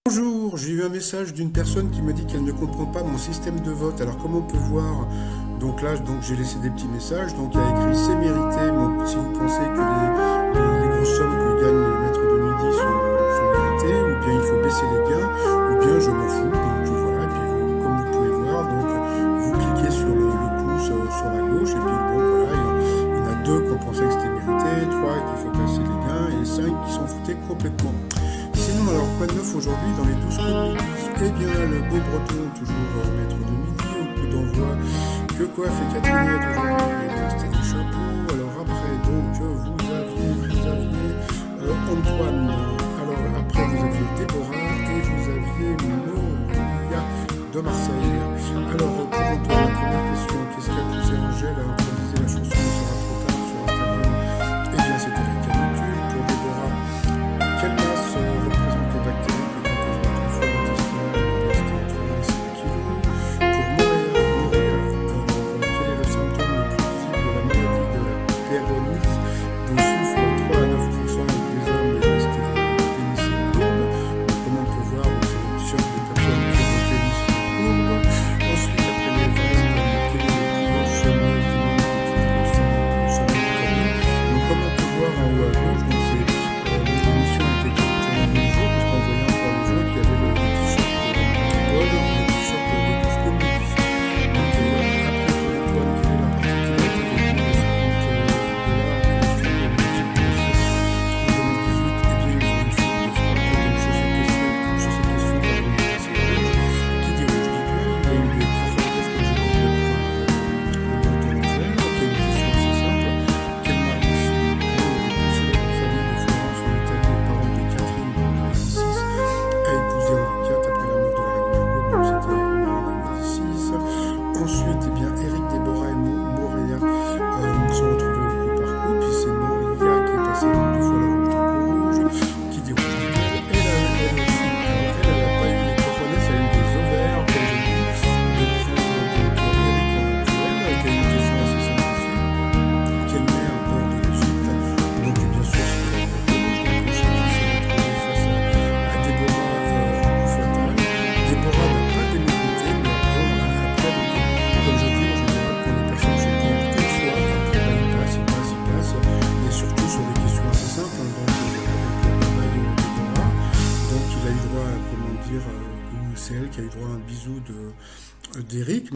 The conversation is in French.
Bonjour, j'ai eu un message d'une personne qui me dit qu'elle ne comprend pas mon système de vote. Alors comment on peut voir? Donc là, j'ai laissé des petits messages. Donc il y a écrit c'est mérité. Si vous pensez que les grosses sommes que gagnent les maîtres de midi sont méritées, ou bien il faut baisser les gains, ou bien je m'en fous. Donc voilà, et puis comme vous pouvez voir, donc vous cliquez sur le pouce sur la gauche, et puis bon voilà, il y en a deux qui ont pensé que c'était mérité, trois qu'il faut baisser les gains, et cinq qui s'en foutaient complètement. Sinon, alors quoi de neuf aujourd'hui dans les 12 coups de midi? Eh bien, le beau breton, toujours maître de midi, au coup d'envoi. Que quoi fait Catherine aujourd'hui? Eh bien, c'était le chapeau. Alors après, donc, vous aviez Antoine. Alors après, vous aviez Déborah et vous aviez Moria de Marseille. Alors, pour Antoine, la première question, qu'est-ce qui a poussé Angèle à improviser la chanson Ne sera trop tard sur Instagram? Eh bien, c'était la canicule. Pour Déborah, quelle masse représente les bactéries qui composent notre flore intestinale de plastique 5 kg? Pour Montréal, quel est le symptôme le plus visible de la maladie de la péronie dont souffrent 3 à 9% des hommes et restent pénicilline courbe? Comment on peut voir, c'est le t-shirt des personnes qui ont le pénis courbe. Ensuite, après l'Everest, quel est le plus haut sommet du monde? C'était le sommet du Canet. Donc comme on peut voir en haut à gauche, donc c'est l'émission a été faite le même jour, puisqu'on voyait encore le jour qu'il y avait le t-shirt Paul, le t-shirt de Cusco Midi. Donc après pour Antoine, quelle est la particularité des billets de 50 dollars que l'Australie a mis sur le prix en 2018? Eh bien, ils ont une faute de frappe, donc sur cette question, pardon, il est passé rouge. Qui dit rouge dit duel? Il y a eu des profondeurs, comme je dis, de prendre le breton duel. Donc il y a une question assez simple. Quel mari ici, une des plus célèbres familles de Florence en Italie et parent de Catherine de Médicis, a épousé Henri IV après la mort de la reine Margot, donc c'était Marie de Médicis. Ensuite, eh bien, Éric, Déborah et Moria sont retrouvés au coup par coup, puis c'est Moria qui est passée donc 2 fois la rouge, donc au rouge. Qui dit rouge dit duel. Elle aussi, alors elle n'a pas eu les coronets, elle a eu des ovaires, comme je dis, de prendre donc Éric en duel, qui a une question assez simple aussi. Quelle mer bord de l'Égypte? Donc bien sûr c'était la mer Rouge, donc on sait qu'il s'est retrouvé face à Déborah en coup fatal. Déborah n'a pas démérité, mais après donc, comme je dis en général quand les personnes se plantent une fois, après il passe, et surtout sur des questions assez simples, hein, donc la bataille Déborah, donc il a eu droit à, comment dire, c'est elle qui a eu droit à un bisou d'Éric.